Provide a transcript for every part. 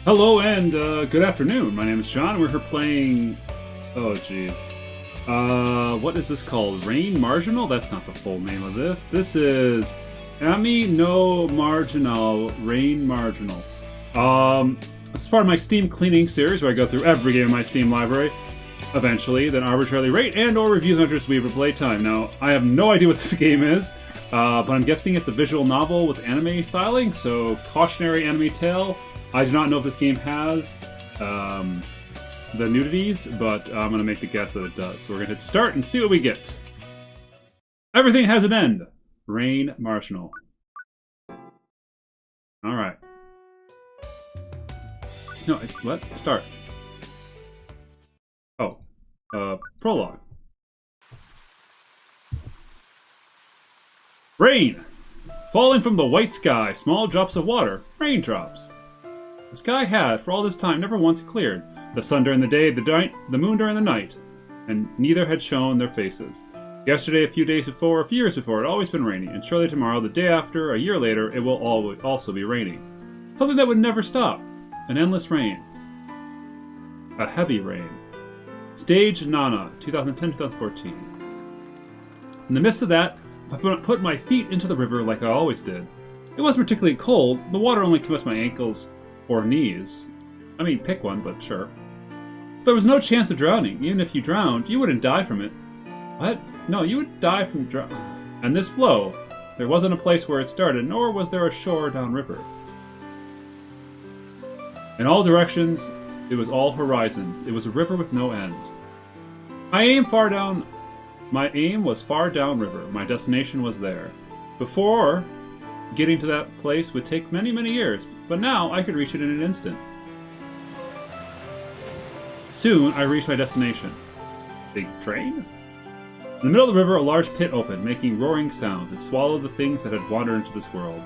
Hello and good afternoon. My name is John. We're here playing. Oh, jeez. What is this called? Rain Marginal? That's not the full name of this. This is Ami no Marginal. Rain Marginal. This is part of my Steam cleaning series where I go through every game in my Steam library. Eventually, then arbitrarily rate and/or review them after its week of playtime. Now, I have no idea what this game is, but I'm guessing it's a visual novel with anime styling. So, cautionary anime tale. I do not know if this game has the nudities, but I'm going to make the guess that it does. So we're going to hit start and see what we get. Everything has an end. Rain Marginal. Alright. No, what? Start. Oh. Prologue. Rain! Falling from the white sky, small drops of water. Raindrops. The sky had, for all this time, never once cleared. The sun during the day, the moon during the night, and neither had shown their faces. Yesterday, a few days before, a few years before, it had always been raining, and surely tomorrow, the day after, a year later, it will also be raining. Something that would never stop. An endless rain. A heavy rain. Stage Nana, 2010-2014. In the midst of that, I put my feet into the river like I always did. It wasn't particularly cold. The water only came up to my ankles or knees. I mean, pick one, but sure. So there was no chance of drowning. Even if you drowned, you wouldn't die from it. What? No, you would die from drowning. And this flow, there wasn't a place where it started, nor was there a shore downriver. In all directions, it was all horizons. It was a river with no end. My aim was far downriver. My destination was there. Before, getting to that place would take many, many years, but now I could reach it in an instant. Soon, I reached my destination. Big train? In the middle of the river, a large pit opened, making roaring sounds. It swallowed the things that had wandered into this world.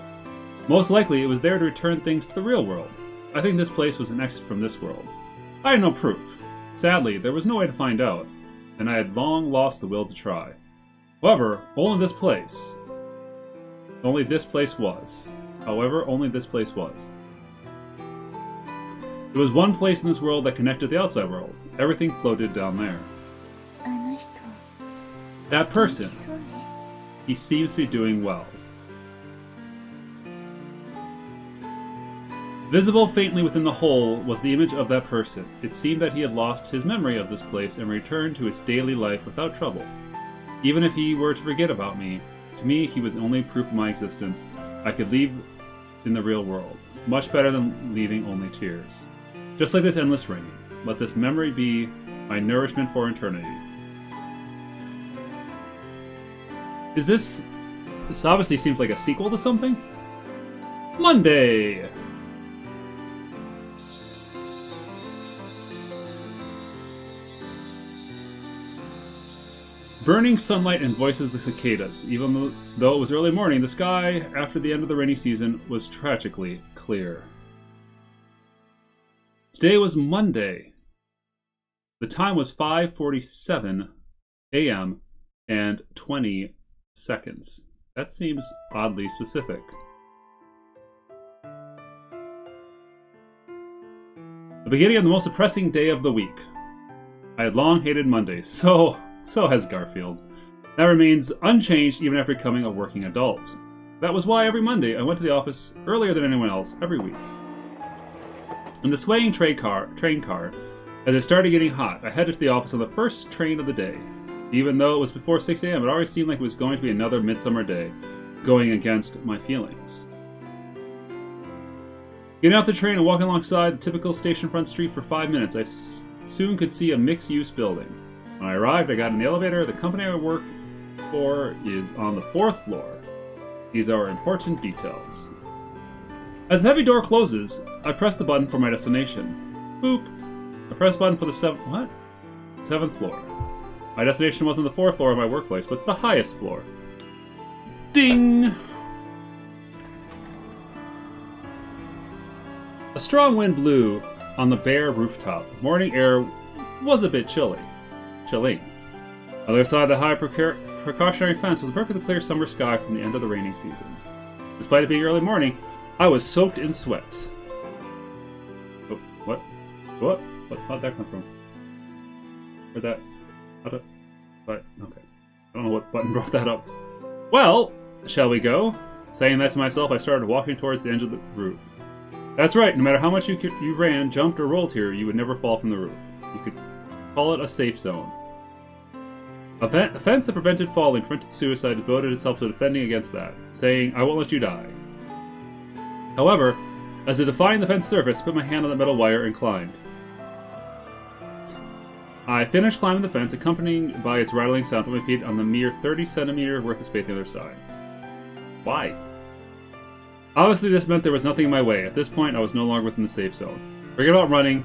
Most likely, it was there to return things to the real world. I think this place was an exit from this world. I had no proof. Sadly, there was no way to find out, and I had long lost the will to try. However, only this place was. There was one place in this world that connected the outside world. Everything floated down there. That person. He seems to be doing well. Visible faintly within the hole was the image of that person. It seemed that he had lost his memory of this place and returned to his daily life without trouble. Even if he were to forget about me, to me he was only proof of my existence. I could leave in the real world. Much better than leaving only tears. Just like this endless rain, let this memory be my nourishment for eternity. This obviously seems like a sequel to something? Monday! Burning sunlight and voices of cicadas. Even though it was early morning, the sky, after the end of the rainy season, was tragically clear. Today was Monday. The time was 5:47 a.m. and 20 seconds. That seems oddly specific. The beginning of the most depressing day of the week. I had long hated Mondays, so has Garfield. That remains unchanged even after becoming a working adult. That was why every Monday I went to the office earlier than anyone else every week. In the swaying train car, as it started getting hot, I headed to the office on the first train of the day. Even though it was before 6 a.m., it always seemed like it was going to be another midsummer day, going against my feelings. Getting off the train and walking alongside the typical station front street for 5 minutes, I soon could see a mixed-use building. When I arrived, I got in the elevator. The company I work for is on the 4th floor. These are important details. As the heavy door closes, I press the button for my destination. Boop. I press the button for the 7th floor. My destination wasn't the 4th floor of my workplace, but the highest floor. Ding! A strong wind blew on the bare rooftop. Morning air was a bit chilling. On the other side of the high precautionary fence was a perfectly clear summer sky from the end of the rainy season. Despite it being early morning, I was soaked in sweat. Oh, What? What? How'd that come from? Where'd that... How'd it... But, okay. I don't know what button brought that up. Well, shall we go? Saying that to myself, I started walking towards the edge of the roof. That's right, no matter how much you ran, jumped, or rolled here, you would never fall from the roof. You could call it a safe zone. A fence that prevented falling, prevented suicide, devoted itself to defending against that, saying, I won't let you die. However, as I defined the fence surface, I put my hand on the metal wire and climbed. I finished climbing the fence, accompanied by its rattling sound, put my feet on the mere 30 centimeter worth of space on the other side. Why? Obviously, this meant there was nothing in my way. At this point, I was no longer within the safe zone. Forget about running.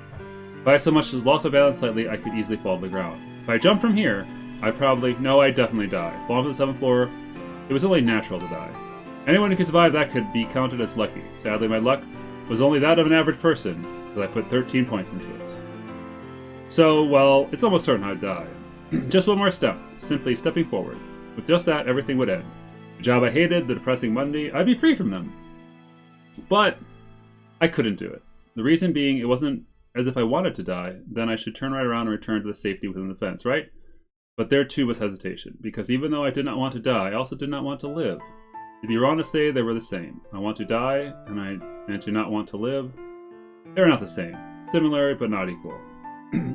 If I so much as lost my balance slightly, I could easily fall to the ground. If I jumped from here, I'd definitely die. Falling from the 7th floor, it was only natural to die. Anyone who could survive that could be counted as lucky. Sadly, my luck was only that of an average person, but I put 13 points into it. So, well, it's almost certain I'd die. Just one more step, simply stepping forward. With just that, everything would end. The job I hated, the depressing Monday, I'd be free from them. But I couldn't do it. The reason being, it wasn't as if I wanted to die, then I should turn right around and return to the safety within the fence, right? But there too was hesitation, because even though I did not want to die, I also did not want to live. It'd be wrong to say they were the same. I want to die, and to not want to live. They were not the same. Similar, but not equal.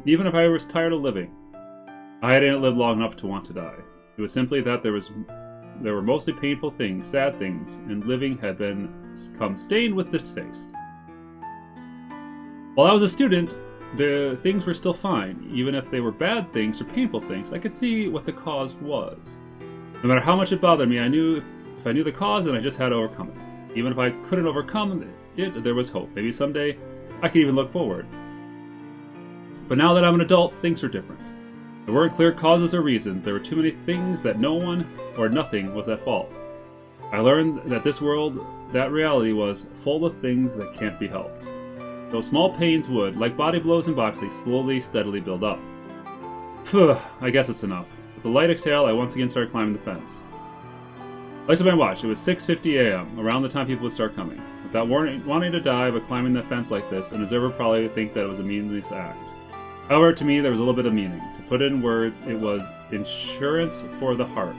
Even if I was tired of living, I hadn't lived long enough to want to die. It was simply that there were mostly painful things, sad things, and living had become stained with distaste. While I was a student, the things were still fine. Even if they were bad things or painful things, I could see what the cause was. No matter how much it bothered me, I knew if I knew the cause, then I just had to overcome it. Even if I couldn't overcome it, there was hope. Maybe someday I could even look forward. But now that I'm an adult, things were different. There weren't clear causes or reasons. There were too many things that no one or nothing was at fault. I learned that this world, that reality was full of things that can't be helped. Those small pains would, like body blows and boxing, slowly, steadily build up. Phew, I guess it's enough. With a light exhale, I once again started climbing the fence. I looked at my watch. It was 6:50 a.m., around the time people would start coming. Without wanting to die, but climbing the fence like this, an observer probably would think that it was a meaningless act. However, to me, there was a little bit of meaning. To put it in words, it was insurance for the heart.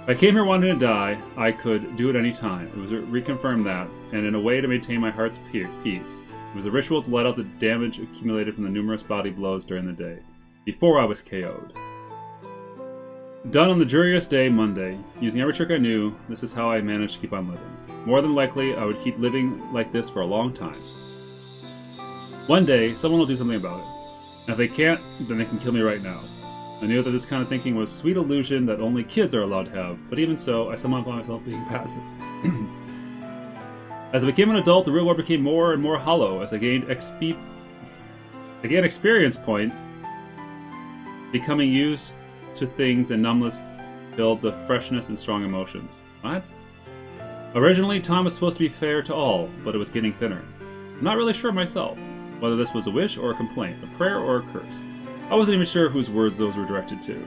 If I came here wanting to die, I could do it any time. It was reconfirmed that, and in a way to maintain my heart's peace. It was a ritual to let out the damage accumulated from the numerous body blows during the day, before I was KO'd. Done on the dreariest day, Monday. Using every trick I knew, this is how I managed to keep on living. More than likely, I would keep living like this for a long time. One day, someone will do something about it. And if they can't, then they can kill me right now. I knew that this kind of thinking was a sweet illusion that only kids are allowed to have, but even so, I somehow found myself being passive. As I became an adult, the real world became more and more hollow as I gained experience points, becoming used to things, and numbness filled the freshness and strong emotions. What? Originally, time was supposed to be fair to all, but it was getting thinner. I'm not really sure myself, whether this was a wish or a complaint, a prayer or a curse. I wasn't even sure whose words those were directed to.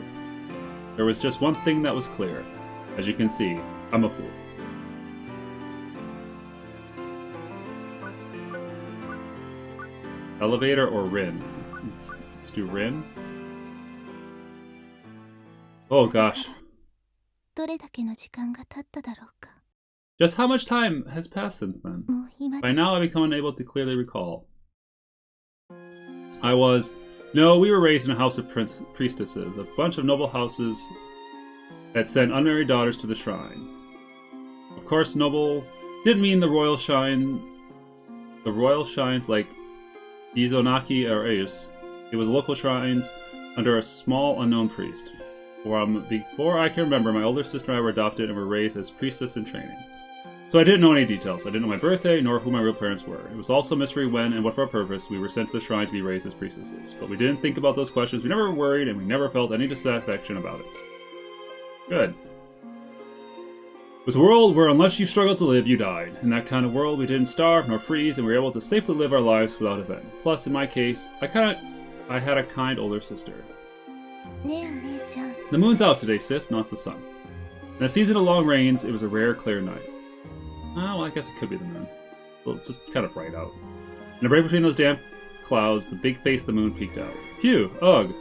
There was just one thing that was clear. As you can see, I'm a fool. Elevator or Rin? Let's do Rin. Oh gosh. Just how much time has passed since then? By now I become unable to clearly recall. We were raised in a house of priestesses, a bunch of noble houses that sent unmarried daughters to the shrine. Of course, noble didn't mean the royal shines like Izonaki or Eus. It was local shrines under a small unknown priest. Before I can remember, my older sister and I were adopted and were raised as priestess in training. So I didn't know any details. I didn't know my birthday, nor who my real parents were. It was also a mystery when and what for a purpose we were sent to the shrine to be raised as priestesses. But we didn't think about those questions, we never worried, and we never felt any dissatisfaction about it. Good. It was a world where unless you struggled to live, you died. In that kind of world, we didn't starve nor freeze, and we were able to safely live our lives without event. Plus, in my case, I had a kind older sister. The moon's out today, sis. No, it's the sun. In a season of long rains, it was a rare, clear night. Oh, well, I guess it could be the moon. Well, it's just kind of bright out. In a break between those damp clouds, the big face of the moon peeked out. Phew! Ugh!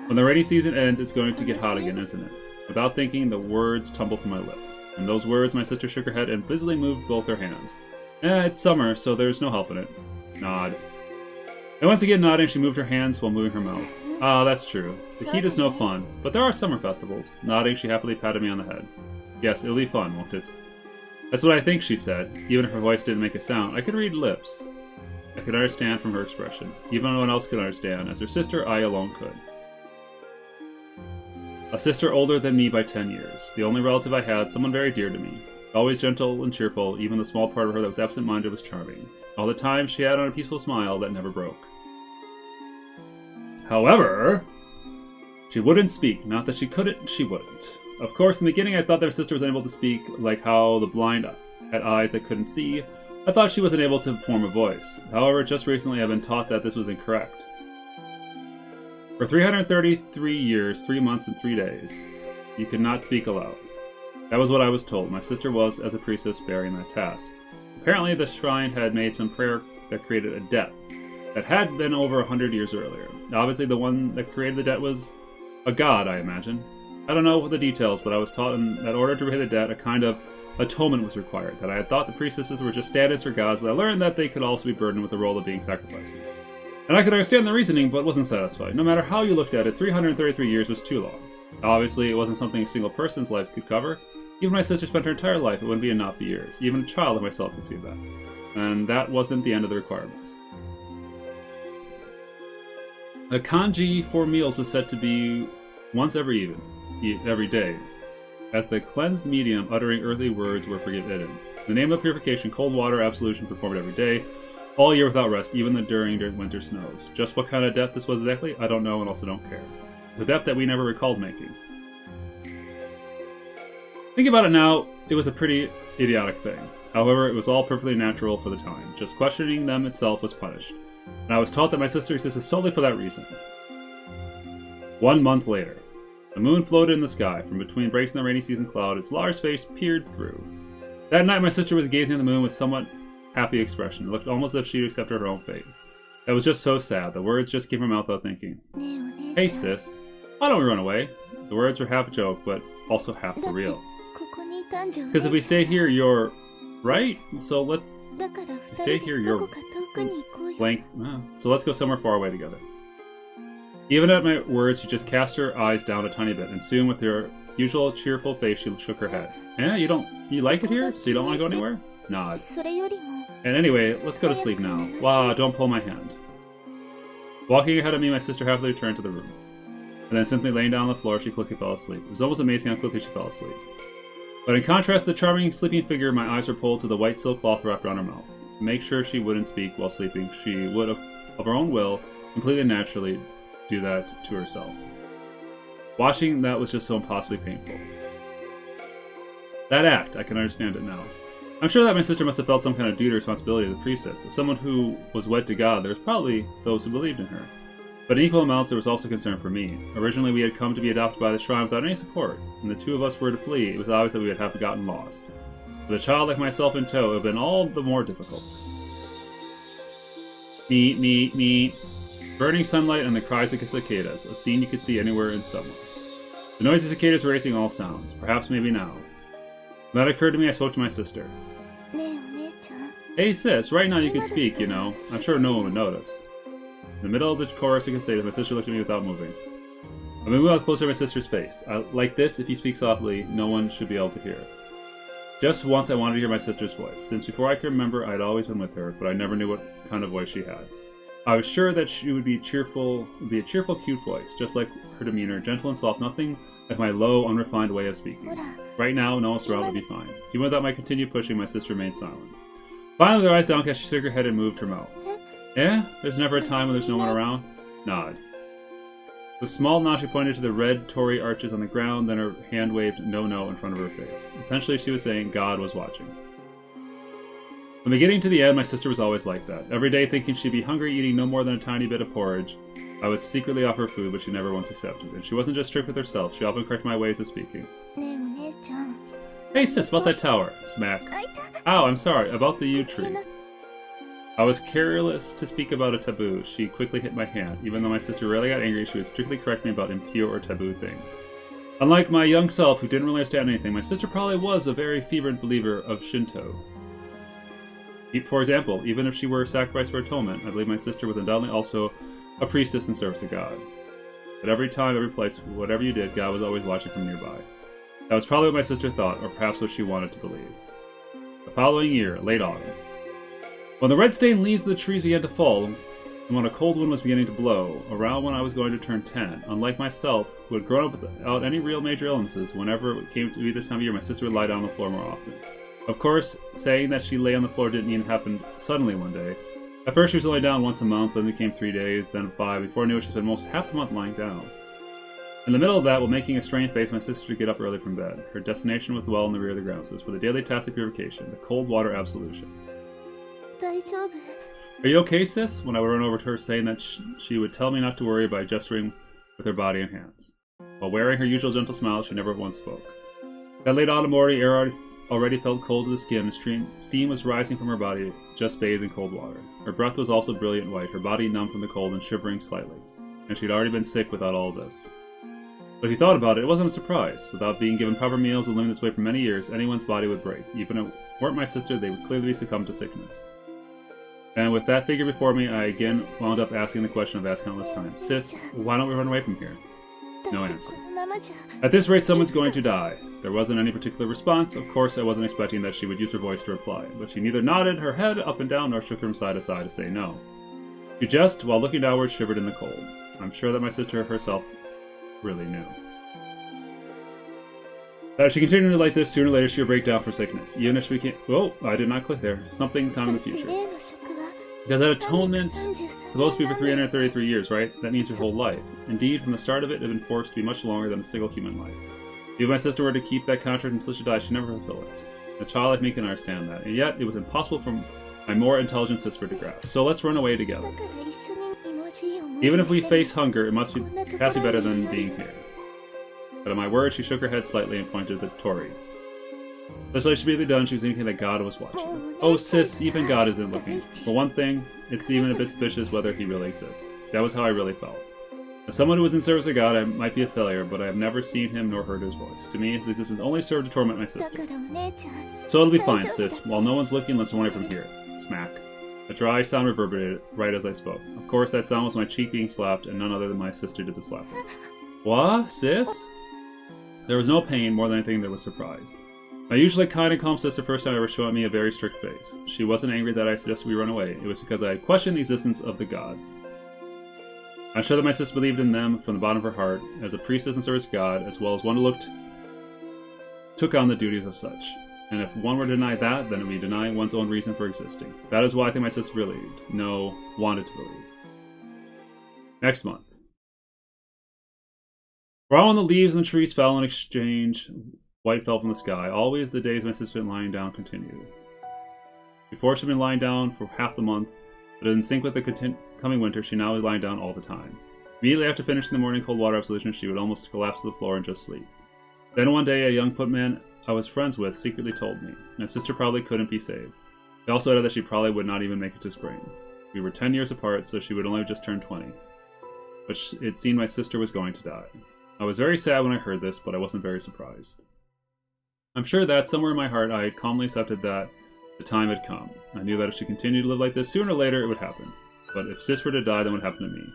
When the rainy season ends, it's going to get hot again, isn't it? Without thinking, the words tumbled from my lip. And those words, my sister shook her head and busily moved both her hands. It's summer, so there's no help in it. Nod. And once again nodding, she moved her hands while moving her mouth. Ah, that's true. The heat is no fun, but there are summer festivals. Nodding, she happily patted me on the head. Yes, it'll be fun, won't it? That's what I think, she said. Even if her voice didn't make a sound, I could read lips. I could understand from her expression. Even no one else could understand. As her sister, I alone could. A sister older than me by 10 years. The only relative I had, someone very dear to me. Always gentle and cheerful, even the small part of her that was absent-minded was charming. All the time, she had on a peaceful smile that never broke. However, she wouldn't speak. Not that she couldn't, she wouldn't. Of course, in the beginning I thought their sister was unable to speak, like how the blind had eyes that couldn't see. I thought she wasn't able to form a voice. However, just recently I've been taught that this was incorrect. For 333 years, 3 months, and 3 days, you could not speak aloud. That was what I was told. My sister was, as a priestess, bearing that task. Apparently, the shrine had made some prayer that created a debt that had been over 100 years earlier. Obviously, the one that created the debt was a god, I imagine. I don't know the details, but I was taught in that order to repay the debt, a kind of atonement was required. That I had thought the priestesses were just stand-ins for gods, but I learned that they could also be burdened with the role of being sacrifices. And I could understand the reasoning, but wasn't satisfied. No matter how you looked at it, 333 years was too long. Obviously, it wasn't something a single person's life could cover. Even my sister spent her entire life, it wouldn't be enough years. Even a child like myself could see that. And that wasn't the end of the requirements. A kanji for meals was said to be once every day, as the cleansed medium uttering earthly words were forgiven. The name of purification, cold water absolution performed every day, all year without rest, even during winter snows. Just what kind of death this was exactly, I don't know and also don't care. It's a death that we never recalled making. Thinking about it now, it was a pretty idiotic thing. However, it was all perfectly natural for the time. Just questioning them itself was punished. And I was taught that my sister existed solely for that reason. 1 month later, the moon floated in the sky. From between breaks in the rainy season cloud, its large face peered through. That night, my sister was gazing at the moon with somewhat happy expression. It looked almost as if she accepted her own fate. That was just so sad. The words just came from her mouth without thinking. Hey sis, why don't we run away? The words were half a joke, but also half for real. Because if we stay here, you're... Right? So let's... Stay here, you're... Blank. So let's go somewhere far away together. Even at my words, she just cast her eyes down a tiny bit, and soon with her usual cheerful face, she shook her head. You like it here? So you don't want to go anywhere? Nod. And anyway, let's go to sleep now. Wow, don't pull my hand. Walking ahead of me, my sister happily returned to the room. And then simply laying down on the floor, she quickly fell asleep. It was almost amazing how quickly she fell asleep. But in contrast to the charming sleeping figure, my eyes were pulled to the white silk cloth wrapped around her mouth. To make sure she wouldn't speak while sleeping, she would, of her own will, completely naturally, do that to herself. Watching that was just so impossibly painful. That act, I can understand it now. I'm sure that my sister must have felt some kind of duty or responsibility to the priestess. As someone who was wed to God, there was probably those who believed in her. But in equal amounts, there was also concern for me. Originally, we had come to be adopted by the shrine without any support, and the two of us were to flee. It was obvious that we would have gotten lost. With a child like myself in tow, it would have been all the more difficult. Me. Burning sunlight and the cries of cicadas, a scene you could see anywhere in summer. The noisy cicadas were erasing all sounds, perhaps maybe now. When that occurred to me, I spoke to my sister. Hey sis, right now you can speak, you know. I'm sure no one would notice. In the middle of the chorus of cicadas, my sister looked at me without moving. I moved out closer to my sister's face. Like this, if you speak softly, no one should be able to hear. Just once I wanted to hear my sister's voice. Since before I could remember, I'd always been with her, but I never knew what kind of voice she had. I was sure that she would be a cheerful, cute voice, just like her demeanor, gentle and soft, nothing like my low, unrefined way of speaking. Right now, no one around would be fine. Even without my continued pushing, my sister remained silent. Finally, with her eyes downcast, she shook her head and moved her mouth. Yeah? There's never a time when there's no one around? Nod. With a small nod, she pointed to the red torii arches on the ground, then her hand waved no in front of her face. Essentially, she was saying God was watching. From the beginning to the end, my sister was always like that. Every day, thinking she'd be hungry, eating no more than a tiny bit of porridge, I would secretly offer her food, but she never once accepted. And she wasn't just strict with herself, she often corrected my ways of speaking. Hey sis, about that tower. Smack. Ow, I'm sorry, about the yew tree. I was careless to speak about a taboo. She quickly hit my hand. Even though my sister rarely got angry, she would strictly correct me about impure or taboo things. Unlike my young self, who didn't really understand anything, my sister probably was a very fervent believer of Shinto. For example, even if she were sacrificed for atonement, I believe my sister was undoubtedly also a priestess in service of God. At every time, every place, whatever you did, God was always watching from nearby. That was probably what my sister thought, or perhaps what she wanted to believe. The following year, late autumn. When the red-stained leaves of the trees began to fall, and when a cold wind was beginning to blow, around when I was going to turn 10, unlike myself, who had grown up without any real major illnesses, whenever it came to be this time of year, my sister would lie down on the floor more often. Of course, saying that she lay on the floor didn't mean it happened suddenly one day. At first she was only down once a month, then it became 3 days, then 5. Before I knew it, she spent most half the month lying down. In the middle of that, while making a strange face, my sister would get up early from bed. Her destination was the well in the rear of the grounds. It was for the daily task of purification, the cold water absolution. Are you okay, sis? When I would run over to her, saying that she would tell me not to worry by gesturing with her body and hands. While wearing her usual gentle smile, she never once spoke. That late autumn morning, air already felt cold to the skin, and steam was rising from her body, just bathed in cold water. Her breath was also brilliant white, her body numb from the cold and shivering slightly, and she'd already been sick without all this. But if you thought about it, it wasn't a surprise. Without being given proper meals and living this way for many years, anyone's body would break. Even if it weren't my sister, they would clearly succumb to sickness. And with that figure before me, I again wound up asking the question I've asked countless times. Sis, why don't we run away from here? No answer. At this rate, someone's going to die. There wasn't any particular response. Of course, I wasn't expecting that she would use her voice to reply, but she neither nodded her head up and down nor shook her from side to side to say no. She just, while looking downward, shivered in the cold. I'm sure that my sister herself really knew. If she continued like this, sooner or later she would break down for sickness. Even if she became... Whoa, I did not click there. Something time in the future. Because that atonement is supposed to be for 333 years, right? That means your whole life. Indeed, from the start of it, it had been forced to be much longer than a single human life. If my sister were to keep that contract until she died, she'd never fulfill it. A child like me can understand that, and yet it was impossible for my more intelligent sister to grasp. So let's run away together. Even if we face hunger, it has to be better than being here. But at my word, she shook her head slightly and pointed to Tori. This lay should be done, she was thinking that God was watching. Oh sis, even God isn't looking. For one thing, it's even a bit suspicious whether he really exists. That was how I really felt. As someone who was in service of God, I might be a failure, but I have never seen him nor heard his voice. To me, his existence only served to torment my sister. So it'll be fine, sis. While no one's looking, let's run away from here. Smack. A dry sound reverberated right as I spoke. Of course, that sound was my cheek being slapped, and none other than my sister did the slapping. What, sis? There was no pain, more than anything there was surprise. My usually kind and calm sister first time ever showed me a very strict face. She wasn't angry that I suggested we run away. It was because I had questioned the existence of the gods. I'm sure that my sister believed in them from the bottom of her heart, as a priestess in service to God, as well as one who took on the duties of such. And if one were to deny that, then it would be denying one's own reason for existing. That is why I think my sister believed. No, wanted to believe. Next month. Around when the leaves and the trees fell in exchange, white fell from the sky. Always the days my sister had been lying down continued. Before she'd been lying down for half the month, but in sync with the coming winter, she now was lying down all the time. Immediately after finishing the morning cold water absolution, she would almost collapse to the floor and just sleep. Then one day, a young footman I was friends with secretly told me my sister probably couldn't be saved. He also added that she probably would not even make it to spring. We were 10 years apart, so she would only have just turned 20. But it seemed my sister was going to die. I was very sad when I heard this, but I wasn't very surprised. I'm sure that, somewhere in my heart, I had calmly accepted that the time had come. I knew that if she continued to live like this, sooner or later it would happen. But if sis were to die, then what would happen to me?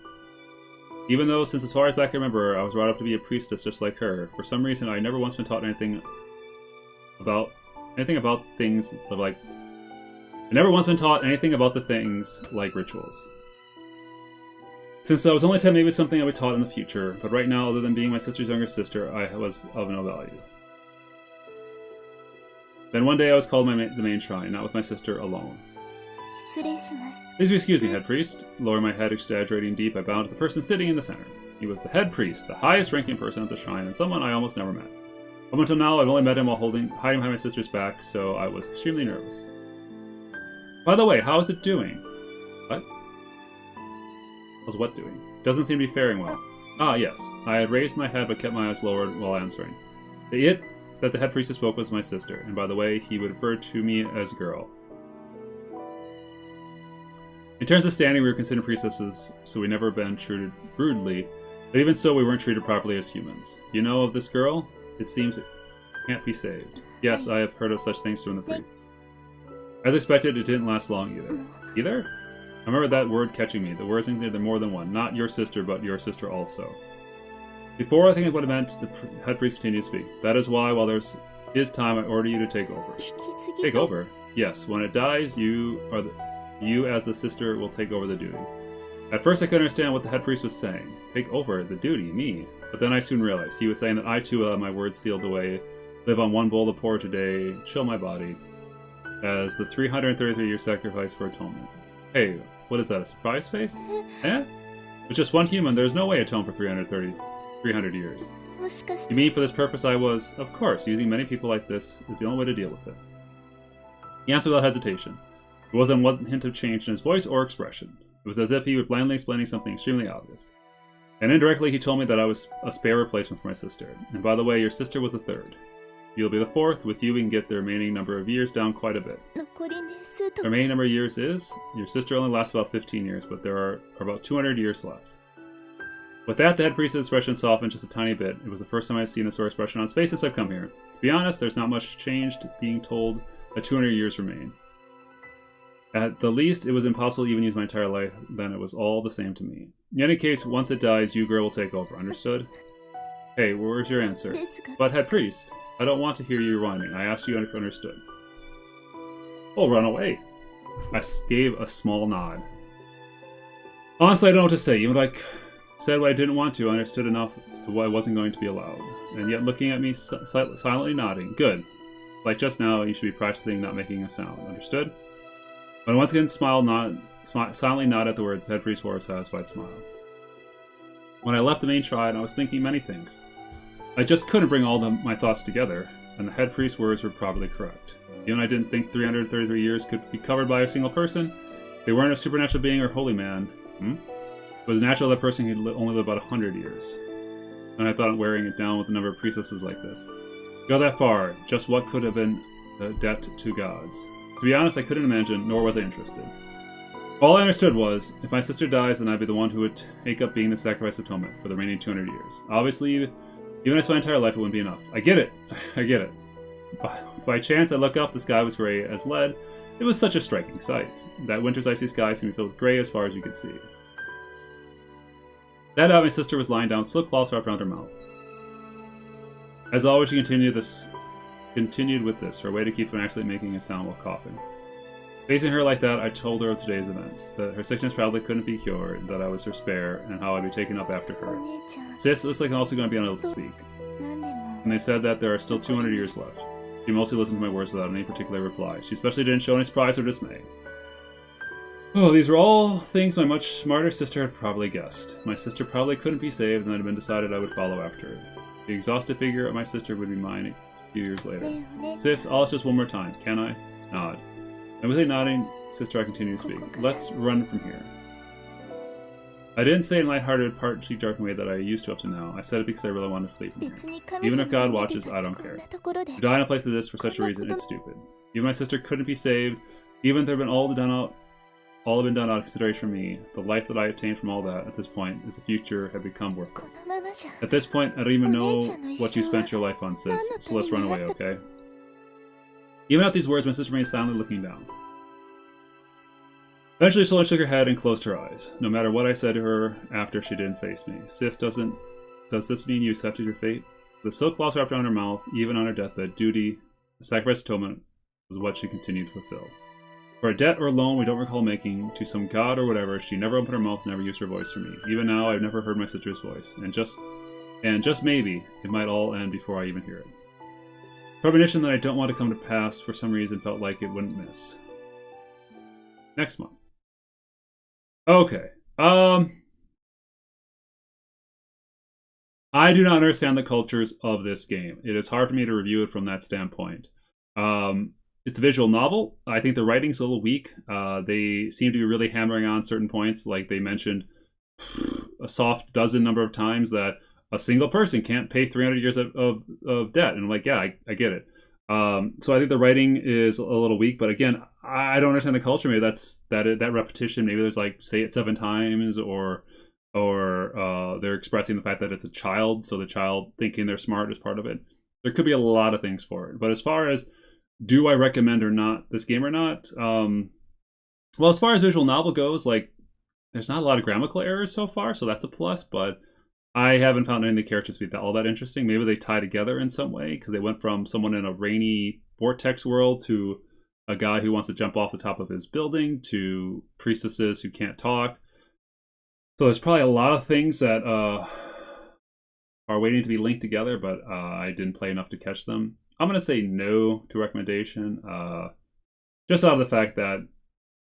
Even though, since as far as back I remember, I was brought up to be a priestess just like her, for some reason I had never once been taught anything about things like... I never once been taught anything about the things like rituals. Since I was only 10, maybe it's something I would be taught in the future, but right now, other than being my sister's younger sister, I was of no value. Then one day I was called to the main shrine, not with my sister alone. Please excuse me, head priest. Lowering my head, exaggerating deep, I bowed to the person sitting in the center. He was the head priest, the highest ranking person at the shrine, and someone I almost never met. Up until now, I've only met him while hiding behind my sister's back, so I was extremely nervous. By the way, how is it doing? What? How's what doing? Doesn't seem to be faring well. Ah, yes. I had raised my head but kept my eyes lowered while answering. The it that the head priestess spoke was my sister, and by the way, he would refer to me as girl. In terms of standing, we were considered priestesses, so we never been treated rudely. But even so, we weren't treated properly as humans. You know of this girl? It seems it can't be saved. Yes, I have heard of such things from the priests. As expected, it didn't last long either. Either? I remember that word catching me. The words included more than one. Not your sister, but your sister also. Before I think of what it meant, the head priest continued to speak. That is why, while there is time, I order you to take over. Take over? Yes. When it dies, you as the sister will take over the duty. At first I couldn't understand what the head priest was saying. Take over the duty, me. But then I soon realized. He was saying that I too have my words sealed away, live on one bowl of porridge a day, chill my body, as the 333-year sacrifice for atonement. Hey, what is that, a surprise face? Eh? With just one human, there's no way to atone for 300 years. You mean for this purpose I was, of course, using many people like this is the only way to deal with it. He answered without hesitation. There wasn't one hint of change in his voice or expression. It was as if he were blandly explaining something extremely obvious. And indirectly he told me that I was a spare replacement for my sister. And by the way, your sister was the third. You'll be the fourth. With you we can get the remaining number of years down quite a bit. The remaining number of years is, your sister only lasts about 15 years, but there are about 200 years left. With that, the head priest's expression softened just a tiny bit. It was the first time I've seen a sort of expression on his face since I've come here. To be honest, there's not much change to being told that 200 years remain. At the least, it was impossible to even use my entire life, then it was all the same to me. In any case, once it dies, you girl will take over, understood? Hey, where's your answer? But head priest, I don't want to hear you whining. I asked you if you understood. Oh, run away. I gave a small nod. Honestly, I don't know what to say. Even if I said what I didn't want to, I understood enough of what I wasn't going to be allowed. And yet looking at me, silently nodding. Good. Like just now, you should be practicing not making a sound. Understood? When I once again silently nodded at the words, the head priest wore a satisfied smile. When I left the main shrine, I was thinking many things. I just couldn't bring all my thoughts together, and the head priest's words were probably correct. Even I didn't think 333 years could be covered by a single person. They weren't a supernatural being or holy man. It was natural that person could only live about 100 years. And I thought wearing it down with a number of priestesses like this. Go that far, just what could have been the debt to gods. To be honest, I couldn't imagine, nor was I interested. All I understood was, if my sister dies, then I'd be the one who would take up being the sacrifice of atonement for the remaining 200 years. Obviously, even if I spent my entire life, it wouldn't be enough. I get it. I get it. By chance, I look up, the sky was gray as lead. It was such a striking sight. That winter's icy sky seemed to be filled with gray as far as you could see. That night, my sister was lying down with silk cloths wrapped around her mouth. As always, she continued with this, her way to keep from actually making a sound while coughing. Facing her like that, I told her of today's events, that her sickness probably couldn't be cured, that I was her spare, and how I'd be taken up after her. Sis looks like I'm also going to be unable to speak. And they said that there are still 200 years left. She mostly listened to my words without any particular reply. She especially didn't show any surprise or dismay. Oh, these were all things my much smarter sister had probably guessed. My sister probably couldn't be saved, and it had been decided I would follow after her. The exhausted figure of my sister would be mine a few years later. Sis, I'll ask just one more time, can I? Nod. And with a nodding, sister, I continue to speak. Let's run from here. I didn't say in a lighthearted, partly dark way that I used to up to now. I said it because I really wanted to flee from here. Even if God watches, I don't care. To die in a place like this for such a reason, it's stupid. Even my sister couldn't be saved. Even if there had been all had been done out of consideration for me, the life that I obtained from all that, at this point, is the future had become worthless. At this point, I don't even know what you spent your life on, sis, so let's run away, okay? Even at these words, my sister remained silently looking down. Eventually, she shook her head and closed her eyes. No matter what I said to her after, she didn't face me. Sis, does this mean you accepted your fate? The silk cloth wrapped around her mouth, even on her deathbed, duty, the sacrifice atonement, was what she continued to fulfill. For a debt or loan we don't recall making, to some god or whatever, she never opened her mouth, never used her voice for me. Even now, I've never heard my sister's voice. And just maybe, it might all end before I even hear it. Premonition that I don't want to come to pass, for some reason, felt like it wouldn't miss. Next month. Okay. I do not understand the cultures of this game. It is hard for me to review it from that standpoint. It's a visual novel. I think the writing's a little weak. They seem to be really hammering on certain points. Like they mentioned a soft dozen number of times that a single person can't pay 300 years of debt. And I'm like, yeah, I get it. So I think the writing is a little weak, but again, I don't understand the culture. Maybe that repetition. Maybe there's like say it 7 times, or they're expressing the fact that it's a child, so the child thinking they're smart is part of it. There could be a lot of things for it. But as far as do I recommend or not this game or not, well, as far as visual novel goes, like there's not a lot of grammatical errors so far, so that's a plus. But I haven't found any of the characters to be all that interesting. Maybe they tie together in some way because they went from someone in a rainy vortex world to a guy who wants to jump off the top of his building to priestesses who can't talk. So there's probably a lot of things that are waiting to be linked together, but I didn't play enough to catch them. I'm going to say no to recommendation, just out of the fact that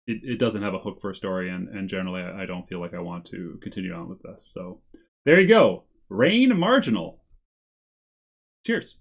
it doesn't have a hook for a story, and generally I don't feel like I want to continue on with this. So there you go. Rain Marginal. Cheers.